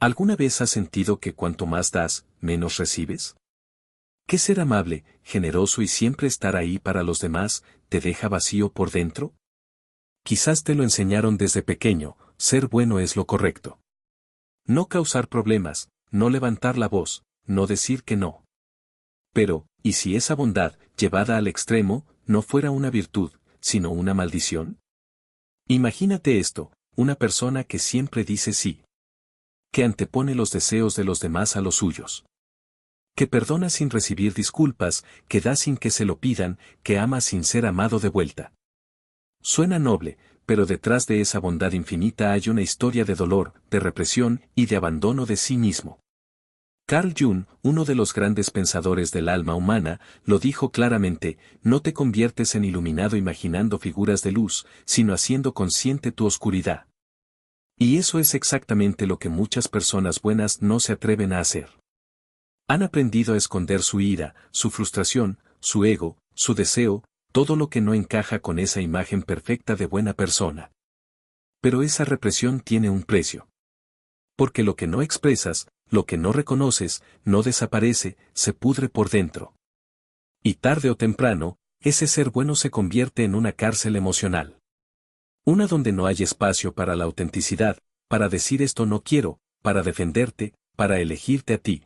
¿Alguna vez has sentido que cuanto más das, menos recibes? ¿Que ser amable, generoso y siempre estar ahí para los demás, te deja vacío por dentro? Quizás te lo enseñaron desde pequeño, ser bueno es lo correcto. No causar problemas, no levantar la voz, no decir que no. Pero, ¿y si esa bondad, llevada al extremo, no fuera una virtud, sino una maldición? Imagínate esto, una persona que siempre dice sí. Que antepone los deseos de los demás a los suyos. Que perdona sin recibir disculpas, que da sin que se lo pidan, que ama sin ser amado de vuelta. Suena noble, pero detrás de esa bondad infinita hay una historia de dolor, de represión y de abandono de sí mismo. Carl Jung, uno de los grandes pensadores del alma humana, lo dijo claramente: no te conviertes en iluminado imaginando figuras de luz, sino haciendo consciente tu oscuridad. Y eso es exactamente lo que muchas personas buenas no se atreven a hacer. Han aprendido a esconder su ira, su frustración, su ego, su deseo, todo lo que no encaja con esa imagen perfecta de buena persona. Pero esa represión tiene un precio. Porque lo que no expresas, lo que no reconoces, no desaparece, se pudre por dentro. Y tarde o temprano, ese ser bueno se convierte en una cárcel emocional. Una donde no hay espacio para la autenticidad, para decir esto no quiero, para defenderte, para elegirte a ti.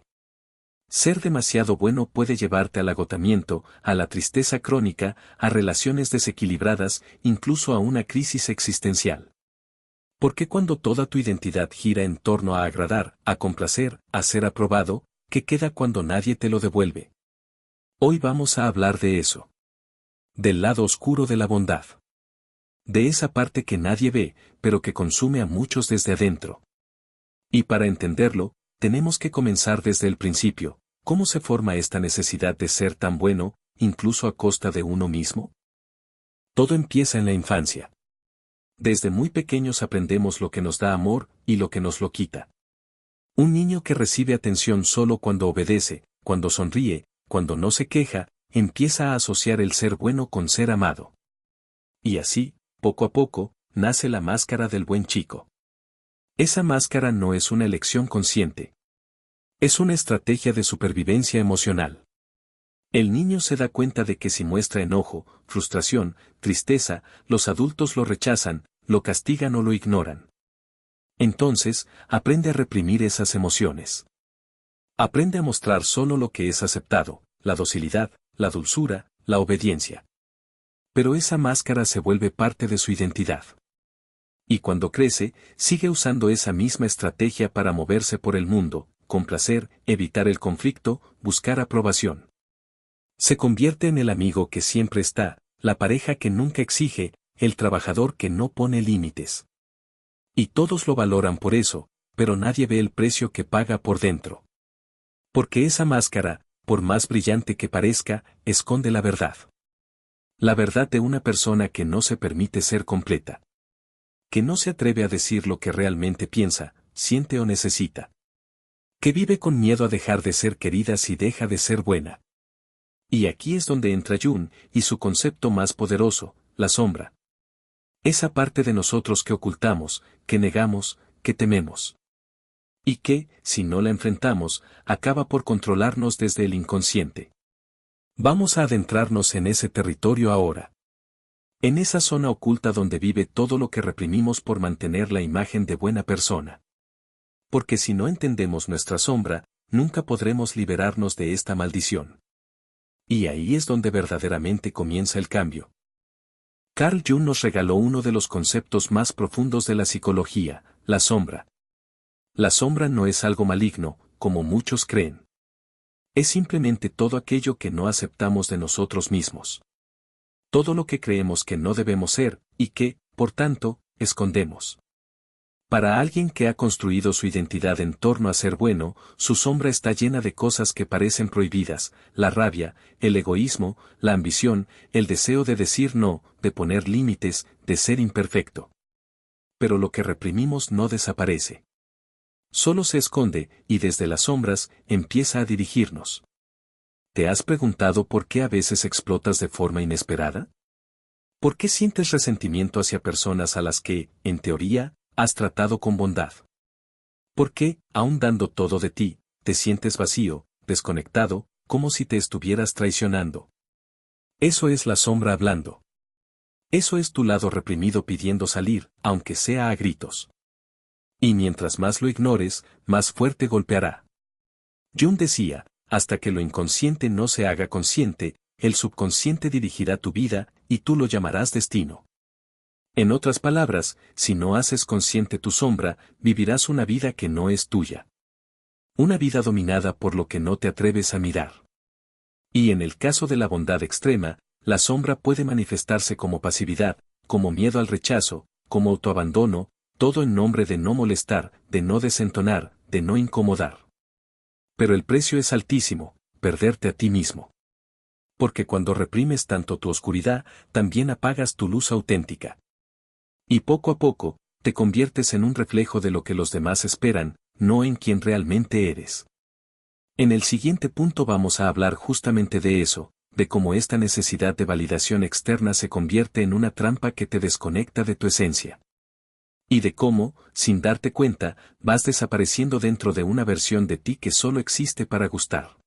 Ser demasiado bueno puede llevarte al agotamiento, a la tristeza crónica, a relaciones desequilibradas, incluso a una crisis existencial. Porque cuando toda tu identidad gira en torno a agradar, a complacer, a ser aprobado, ¿qué queda cuando nadie te lo devuelve? Hoy vamos a hablar de eso. Del lado oscuro de la bondad. De esa parte que nadie ve, pero que consume a muchos desde adentro. Y para entenderlo, tenemos que comenzar desde el principio. ¿Cómo se forma esta necesidad de ser tan bueno, incluso a costa de uno mismo? Todo empieza en la infancia. Desde muy pequeños aprendemos lo que nos da amor y lo que nos lo quita. Un niño que recibe atención solo cuando obedece, cuando sonríe, cuando no se queja, empieza a asociar el ser bueno con ser amado. Y así, poco a poco, nace la máscara del buen chico. Esa máscara no es una elección consciente. Es una estrategia de supervivencia emocional. El niño se da cuenta de que si muestra enojo, frustración, tristeza, los adultos lo rechazan, lo castigan o lo ignoran. Entonces, aprende a reprimir esas emociones. Aprende a mostrar solo lo que es aceptado, la docilidad, la dulzura, la obediencia. Pero esa máscara se vuelve parte de su identidad. Y cuando crece, sigue usando esa misma estrategia para moverse por el mundo, complacer, evitar el conflicto, buscar aprobación. Se convierte en el amigo que siempre está, la pareja que nunca exige, el trabajador que no pone límites. Y todos lo valoran por eso, pero nadie ve el precio que paga por dentro. Porque esa máscara, por más brillante que parezca, esconde la verdad. La verdad de una persona que no se permite ser completa. Que no se atreve a decir lo que realmente piensa, siente o necesita. Que vive con miedo a dejar de ser querida si deja de ser buena. Y aquí es donde entra Jung, y su concepto más poderoso, la sombra. Esa parte de nosotros que ocultamos, que negamos, que tememos. Y que, si no la enfrentamos, acaba por controlarnos desde el inconsciente. Vamos a adentrarnos en ese territorio ahora. En esa zona oculta donde vive todo lo que reprimimos por mantener la imagen de buena persona. Porque si no entendemos nuestra sombra, nunca podremos liberarnos de esta maldición. Y ahí es donde verdaderamente comienza el cambio. Carl Jung nos regaló uno de los conceptos más profundos de la psicología, la sombra. La sombra no es algo maligno, como muchos creen. Es simplemente todo aquello que no aceptamos de nosotros mismos. Todo lo que creemos que no debemos ser, y que, por tanto, escondemos. Para alguien que ha construido su identidad en torno a ser bueno, su sombra está llena de cosas que parecen prohibidas: la rabia, el egoísmo, la ambición, el deseo de decir no, de poner límites, de ser imperfecto. Pero lo que reprimimos no desaparece. Solo se esconde, y desde las sombras, empieza a dirigirnos. ¿Te has preguntado por qué a veces explotas de forma inesperada? ¿Por qué sientes resentimiento hacia personas a las que, en teoría, has tratado con bondad? ¿Por qué, aun dando todo de ti, te sientes vacío, desconectado, como si te estuvieras traicionando? Eso es la sombra hablando. Eso es tu lado reprimido pidiendo salir, aunque sea a gritos. Y mientras más lo ignores, más fuerte golpeará. Jung decía, hasta que lo inconsciente no se haga consciente, el subconsciente dirigirá tu vida, y tú lo llamarás destino. En otras palabras, si no haces consciente tu sombra, vivirás una vida que no es tuya. Una vida dominada por lo que no te atreves a mirar. Y en el caso de la bondad extrema, la sombra puede manifestarse como pasividad, como miedo al rechazo, como autoabandono, todo en nombre de no molestar, de no desentonar, de no incomodar. Pero el precio es altísimo, perderte a ti mismo. Porque cuando reprimes tanto tu oscuridad, también apagas tu luz auténtica. Y poco a poco, te conviertes en un reflejo de lo que los demás esperan, no en quien realmente eres. En el siguiente punto vamos a hablar justamente de eso, de cómo esta necesidad de validación externa se convierte en una trampa que te desconecta de tu esencia. Y de cómo, sin darte cuenta, vas desapareciendo dentro de una versión de ti que solo existe para gustar.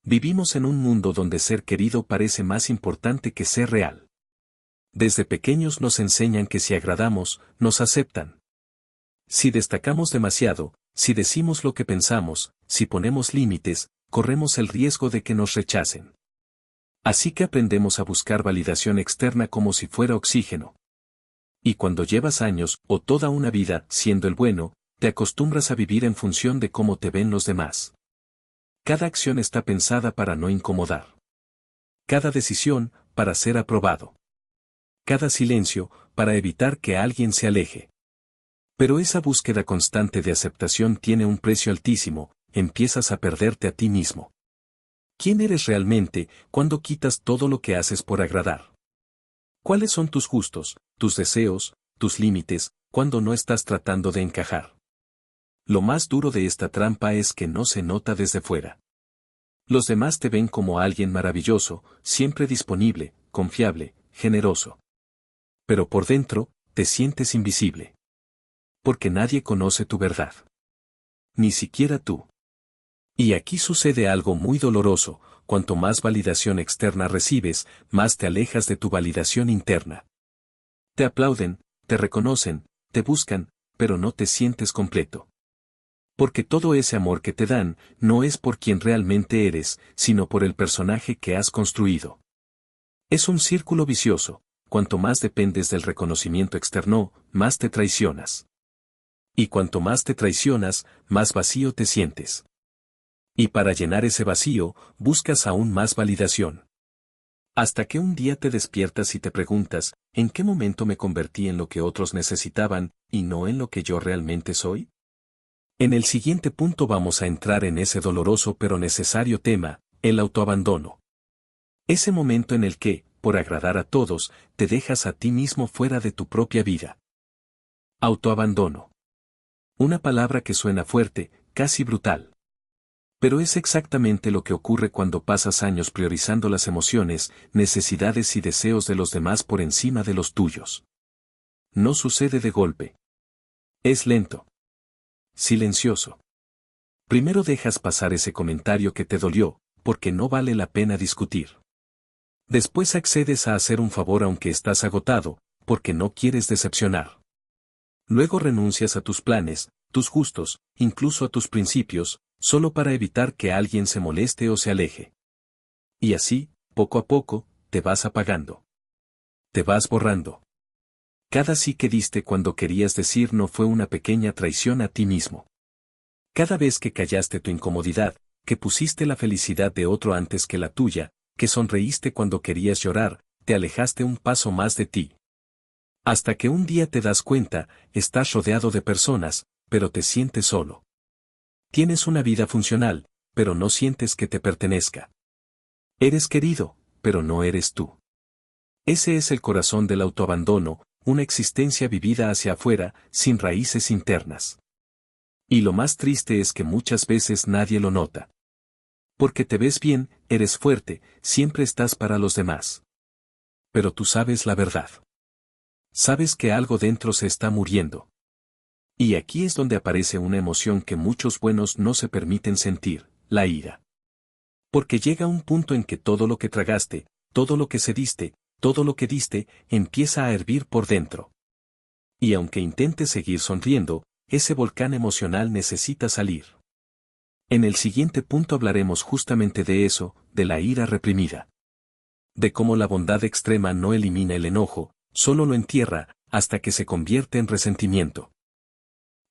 Vivimos en un mundo donde ser querido parece más importante que ser real. Desde pequeños nos enseñan que si agradamos, nos aceptan. Si destacamos demasiado, si decimos lo que pensamos, si ponemos límites, corremos el riesgo de que nos rechacen. Así que aprendemos a buscar validación externa como si fuera oxígeno. Y cuando llevas años, o toda una vida, siendo el bueno, te acostumbras a vivir en función de cómo te ven los demás. Cada acción está pensada para no incomodar. Cada decisión, para ser aprobado. Cada silencio, para evitar que alguien se aleje. Pero esa búsqueda constante de aceptación tiene un precio altísimo, empiezas a perderte a ti mismo. ¿Quién eres realmente cuando quitas todo lo que haces por agradar? ¿Cuáles son tus gustos, tus deseos, tus límites, cuando no estás tratando de encajar? Lo más duro de esta trampa es que no se nota desde fuera. Los demás te ven como alguien maravilloso, siempre disponible, confiable, generoso. Pero por dentro, te sientes invisible. Porque nadie conoce tu verdad. Ni siquiera tú. Y aquí sucede algo muy doloroso, cuanto más validación externa recibes, más te alejas de tu validación interna. Te aplauden, te reconocen, te buscan, pero no te sientes completo. Porque todo ese amor que te dan, no es por quien realmente eres, sino por el personaje que has construido. Es un círculo vicioso, cuanto más dependes del reconocimiento externo, más te traicionas. Y cuanto más te traicionas, más vacío te sientes. Y para llenar ese vacío, buscas aún más validación. Hasta que un día te despiertas y te preguntas, ¿en qué momento me convertí en lo que otros necesitaban, y no en lo que yo realmente soy? En el siguiente punto vamos a entrar en ese doloroso pero necesario tema, el autoabandono. Ese momento en el que, por agradar a todos, te dejas a ti mismo fuera de tu propia vida. Autoabandono. Una palabra que suena fuerte, casi brutal. Pero es exactamente lo que ocurre cuando pasas años priorizando las emociones, necesidades y deseos de los demás por encima de los tuyos. No sucede de golpe. Es lento. Silencioso. Primero dejas pasar ese comentario que te dolió, porque no vale la pena discutir. Después accedes a hacer un favor aunque estás agotado, porque no quieres decepcionar. Luego renuncias a tus planes, tus gustos, incluso a tus principios, solo para evitar que alguien se moleste o se aleje. Y así, poco a poco, te vas apagando. Te vas borrando. Cada sí que diste cuando querías decir no fue una pequeña traición a ti mismo. Cada vez que callaste tu incomodidad, que pusiste la felicidad de otro antes que la tuya, que sonreíste cuando querías llorar, te alejaste un paso más de ti. Hasta que un día te das cuenta, estás rodeado de personas, pero te sientes solo. Tienes una vida funcional, pero no sientes que te pertenezca. Eres querido, pero no eres tú. Ese es el corazón del autoabandono, una existencia vivida hacia afuera, sin raíces internas. Y lo más triste es que muchas veces nadie lo nota. Porque te ves bien, eres fuerte, siempre estás para los demás. Pero tú sabes la verdad. Sabes que algo dentro se está muriendo. Y aquí es donde aparece una emoción que muchos buenos no se permiten sentir, la ira. Porque llega un punto en que todo lo que tragaste, todo lo que cediste, todo lo que diste, empieza a hervir por dentro. Y aunque intentes seguir sonriendo, ese volcán emocional necesita salir. En el siguiente punto hablaremos justamente de eso, de la ira reprimida. De cómo la bondad extrema no elimina el enojo, solo lo entierra, hasta que se convierte en resentimiento.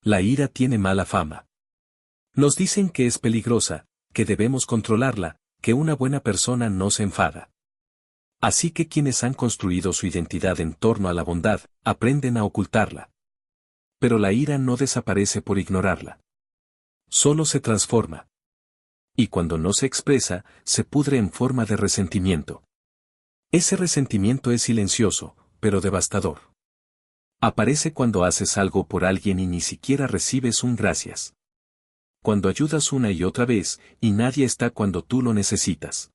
La ira tiene mala fama. Nos dicen que es peligrosa, que debemos controlarla, que una buena persona no se enfada. Así que quienes han construido su identidad en torno a la bondad, aprenden a ocultarla. Pero la ira no desaparece por ignorarla. Solo se transforma. Y cuando no se expresa, se pudre en forma de resentimiento. Ese resentimiento es silencioso, pero devastador. Aparece cuando haces algo por alguien y ni siquiera recibes un gracias. Cuando ayudas una y otra vez, y nadie está cuando tú lo necesitas.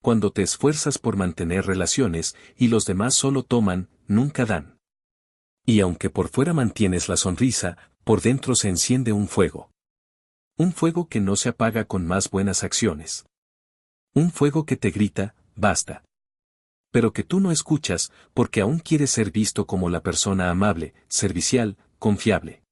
Cuando te esfuerzas por mantener relaciones, y los demás solo toman, nunca dan. Y aunque por fuera mantienes la sonrisa, por dentro se enciende un fuego. Un fuego que no se apaga con más buenas acciones. Un fuego que te grita, basta. Pero que tú no escuchas, porque aún quieres ser visto como la persona amable, servicial, confiable.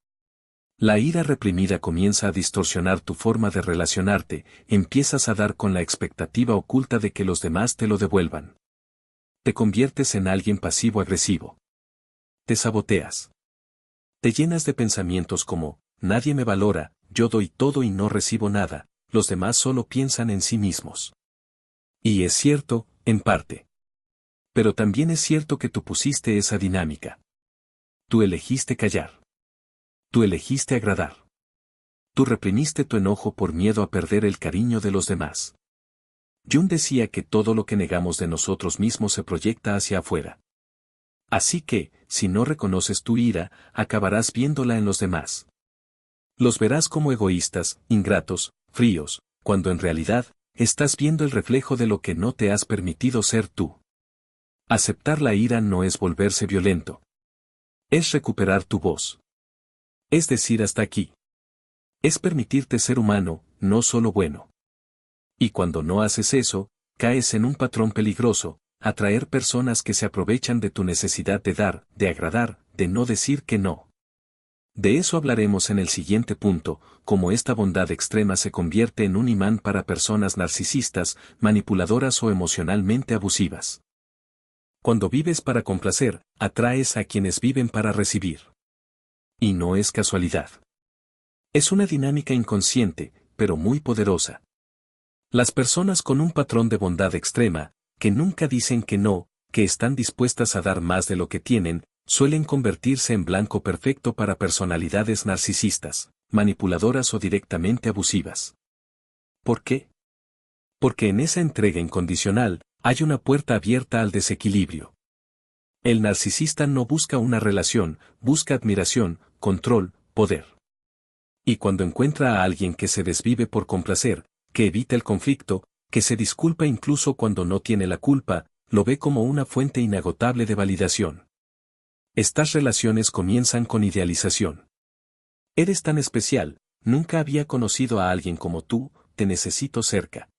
La ira reprimida comienza a distorsionar tu forma de relacionarte, empiezas a dar con la expectativa oculta de que los demás te lo devuelvan. Te conviertes en alguien pasivo-agresivo. Te saboteas. Te llenas de pensamientos como, nadie me valora, yo doy todo y no recibo nada, los demás solo piensan en sí mismos. Y es cierto, en parte. Pero también es cierto que tú pusiste esa dinámica. Tú elegiste callar. Tú elegiste agradar. Tú reprimiste tu enojo por miedo a perder el cariño de los demás. Jung decía que todo lo que negamos de nosotros mismos se proyecta hacia afuera. Así que, si no reconoces tu ira, acabarás viéndola en los demás. Los verás como egoístas, ingratos, fríos, cuando en realidad, estás viendo el reflejo de lo que no te has permitido ser tú. Aceptar la ira no es volverse violento. Es recuperar tu voz. Es decir hasta aquí. Es permitirte ser humano, no solo bueno. Y cuando no haces eso, caes en un patrón peligroso, atraer personas que se aprovechan de tu necesidad de dar, de agradar, de no decir que no. De eso hablaremos en el siguiente punto, cómo esta bondad extrema se convierte en un imán para personas narcisistas, manipuladoras o emocionalmente abusivas. Cuando vives para complacer, atraes a quienes viven para recibir. Y no es casualidad. Es una dinámica inconsciente, pero muy poderosa. Las personas con un patrón de bondad extrema, que nunca dicen que no, que están dispuestas a dar más de lo que tienen, suelen convertirse en blanco perfecto para personalidades narcisistas, manipuladoras o directamente abusivas. ¿Por qué? Porque en esa entrega incondicional, hay una puerta abierta al desequilibrio. El narcisista no busca una relación, busca admiración, control, poder. Y cuando encuentra a alguien que se desvive por complacer, que evita el conflicto, que se disculpa incluso cuando no tiene la culpa, lo ve como una fuente inagotable de validación. Estas relaciones comienzan con idealización. Eres tan especial, nunca había conocido a alguien como tú, te necesito cerca.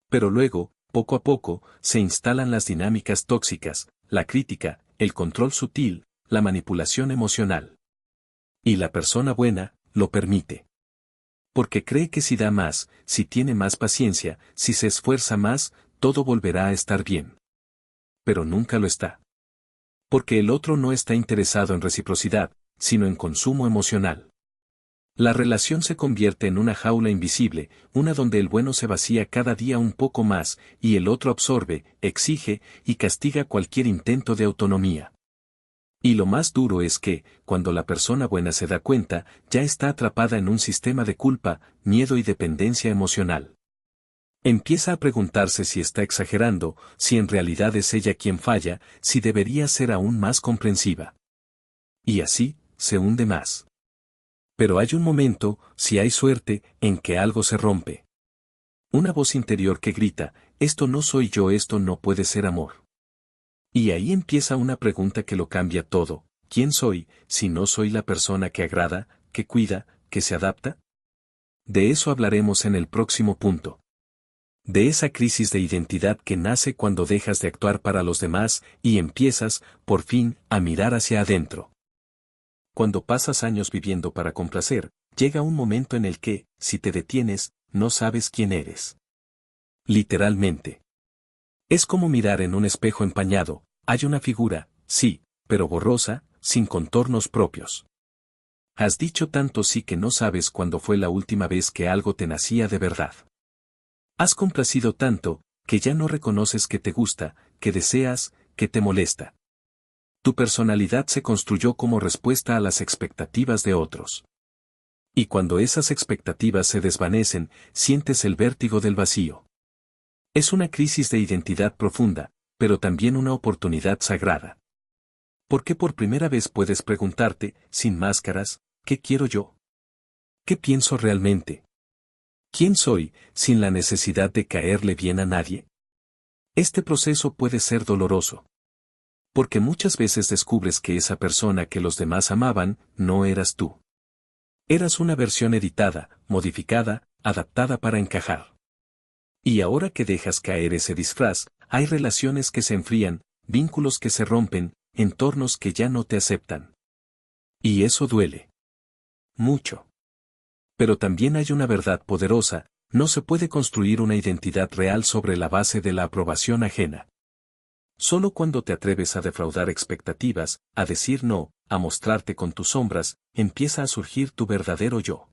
Pero luego, poco a poco, se instalan las dinámicas tóxicas, la crítica, el control sutil, la manipulación emocional. Y la persona buena, lo permite. Porque cree que si da más, si tiene más paciencia, si se esfuerza más, todo volverá a estar bien. Pero nunca lo está. Porque el otro no está interesado en reciprocidad, sino en consumo emocional. La relación se convierte en una jaula invisible, una donde el bueno se vacía cada día un poco más, y el otro absorbe, exige, y castiga cualquier intento de autonomía. Y lo más duro es que, cuando la persona buena se da cuenta, ya está atrapada en un sistema de culpa, miedo y dependencia emocional. Empieza a preguntarse si está exagerando, si en realidad es ella quien falla, si debería ser aún más comprensiva. Y así, se hunde más. Pero hay un momento, si hay suerte, en que algo se rompe. Una voz interior que grita, esto no soy yo, esto no puede ser amor. Y ahí empieza una pregunta que lo cambia todo, ¿quién soy, si no soy la persona que agrada, que cuida, que se adapta? De eso hablaremos en el próximo punto. De esa crisis de identidad que nace cuando dejas de actuar para los demás y empiezas, por fin, a mirar hacia adentro. Cuando pasas años viviendo para complacer, llega un momento en el que, si te detienes, no sabes quién eres. Literalmente. Es como mirar en un espejo empañado, hay una figura, sí, pero borrosa, sin contornos propios. Has dicho tanto sí que no sabes cuándo fue la última vez que algo te nacía de verdad. Has complacido tanto, que ya no reconoces que te gusta, que deseas, que te molesta. Tu personalidad se construyó como respuesta a las expectativas de otros. Y cuando esas expectativas se desvanecen, sientes el vértigo del vacío. Es una crisis de identidad profunda, pero también una oportunidad sagrada. Porque por primera vez puedes preguntarte, sin máscaras, ¿qué quiero yo? ¿Qué pienso realmente? ¿Quién soy, sin la necesidad de caerle bien a nadie? Este proceso puede ser doloroso. Porque muchas veces descubres que esa persona que los demás amaban, no eras tú. Eras una versión editada, modificada, adaptada para encajar. Y ahora que dejas caer ese disfraz, hay relaciones que se enfrían, vínculos que se rompen, entornos que ya no te aceptan. Y eso duele. Mucho. Pero también hay una verdad poderosa, no se puede construir una identidad real sobre la base de la aprobación ajena. Solo cuando te atreves a defraudar expectativas, a decir no, a mostrarte con tus sombras, empieza a surgir tu verdadero yo.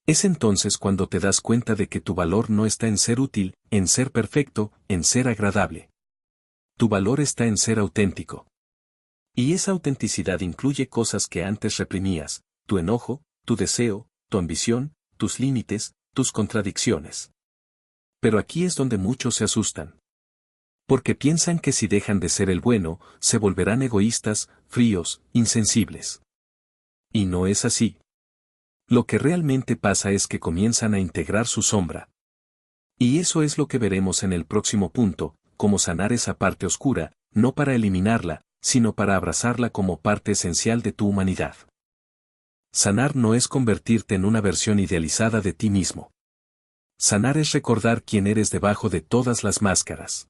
Es entonces cuando te das cuenta de que tu valor no está en ser útil, en ser perfecto, en ser agradable. Tu valor está en ser auténtico. Y esa autenticidad incluye cosas que antes reprimías, tu enojo, tu deseo, tu ambición, tus límites, tus contradicciones. Pero aquí es donde muchos se asustan. Porque piensan que si dejan de ser el bueno, se volverán egoístas, fríos, insensibles. Y no es así. Lo que realmente pasa es que comienzan a integrar su sombra. Y eso es lo que veremos en el próximo punto, cómo sanar esa parte oscura, no para eliminarla, sino para abrazarla como parte esencial de tu humanidad. Sanar no es convertirte en una versión idealizada de ti mismo. Sanar es recordar quién eres debajo de todas las máscaras.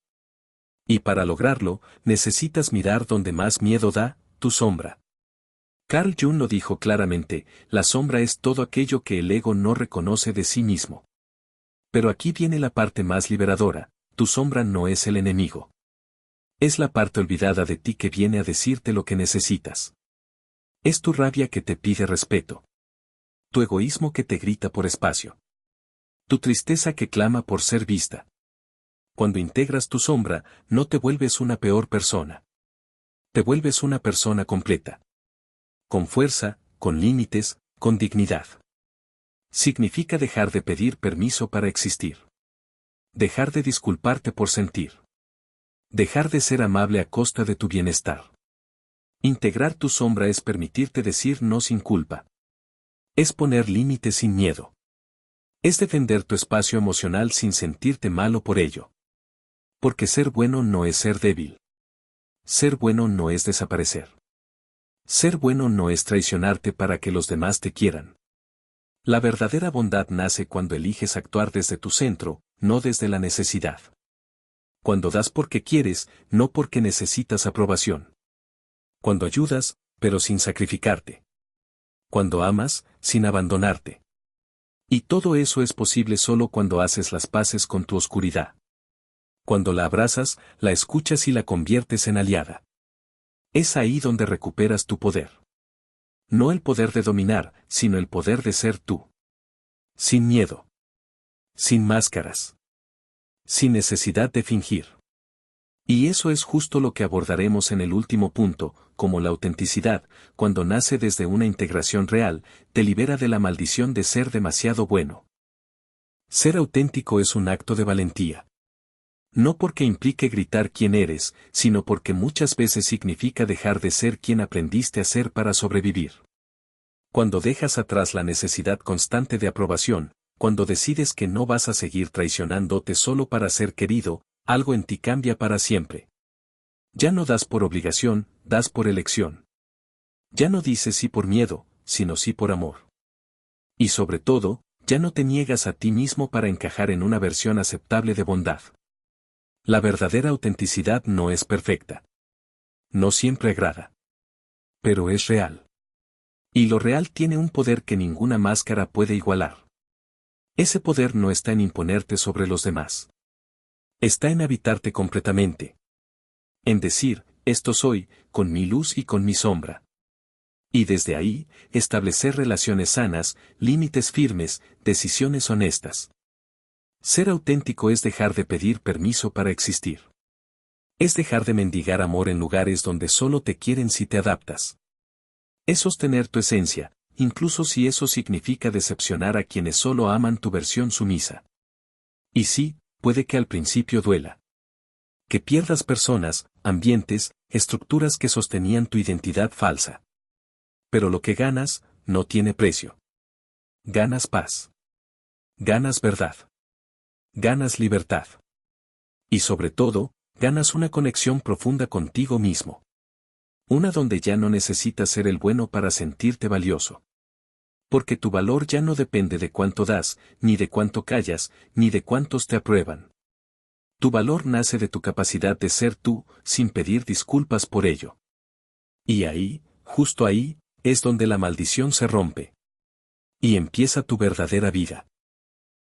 Y para lograrlo, necesitas mirar donde más miedo da, tu sombra. Carl Jung lo dijo claramente, la sombra es todo aquello que el ego no reconoce de sí mismo. Pero aquí viene la parte más liberadora, tu sombra no es el enemigo. Es la parte olvidada de ti que viene a decirte lo que necesitas. Es tu rabia que te pide respeto. Tu egoísmo que te grita por espacio. Tu tristeza que clama por ser vista. Cuando integras tu sombra, no te vuelves una peor persona. Te vuelves una persona completa. Con fuerza, con límites, con dignidad. Significa dejar de pedir permiso para existir. Dejar de disculparte por sentir. Dejar de ser amable a costa de tu bienestar. Integrar tu sombra es permitirte decir no sin culpa. Es poner límites sin miedo. Es defender tu espacio emocional sin sentirte malo por ello. Porque ser bueno no es ser débil. Ser bueno no es desaparecer. Ser bueno no es traicionarte para que los demás te quieran. La verdadera bondad nace cuando eliges actuar desde tu centro, no desde la necesidad. Cuando das porque quieres, no porque necesitas aprobación. Cuando ayudas, pero sin sacrificarte. Cuando amas, sin abandonarte. Y todo eso es posible solo cuando haces las paces con tu oscuridad. Cuando la abrazas, la escuchas y la conviertes en aliada. Es ahí donde recuperas tu poder. No el poder de dominar, sino el poder de ser tú. Sin miedo. Sin máscaras. Sin necesidad de fingir. Y eso es justo lo que abordaremos en el último punto, como la autenticidad, cuando nace desde una integración real, te libera de la maldición de ser demasiado bueno. Ser auténtico es un acto de valentía. No porque implique gritar quién eres, sino porque muchas veces significa dejar de ser quien aprendiste a ser para sobrevivir. Cuando dejas atrás la necesidad constante de aprobación, cuando decides que no vas a seguir traicionándote solo para ser querido, algo en ti cambia para siempre. Ya no das por obligación, das por elección. Ya no dices sí por miedo, sino sí por amor. Y sobre todo, ya no te niegas a ti mismo para encajar en una versión aceptable de bondad. La verdadera autenticidad no es perfecta. No siempre agrada. Pero es real. Y lo real tiene un poder que ninguna máscara puede igualar. Ese poder no está en imponerte sobre los demás. Está en habitarte completamente. En decir, esto soy, con mi luz y con mi sombra. Y desde ahí, establecer relaciones sanas, límites firmes, decisiones honestas. Ser auténtico es dejar de pedir permiso para existir. Es dejar de mendigar amor en lugares donde solo te quieren si te adaptas. Es sostener tu esencia, incluso si eso significa decepcionar a quienes solo aman tu versión sumisa. Y sí, puede que al principio duela. Que pierdas personas, ambientes, estructuras que sostenían tu identidad falsa. Pero lo que ganas, no tiene precio. Ganas paz. Ganas verdad. Ganas libertad. Y sobre todo, ganas una conexión profunda contigo mismo. Una donde ya no necesitas ser el bueno para sentirte valioso. Porque tu valor ya no depende de cuánto das, ni de cuánto callas, ni de cuántos te aprueban. Tu valor nace de tu capacidad de ser tú, sin pedir disculpas por ello. Y ahí, justo ahí, es donde la maldición se rompe. Y empieza tu verdadera vida.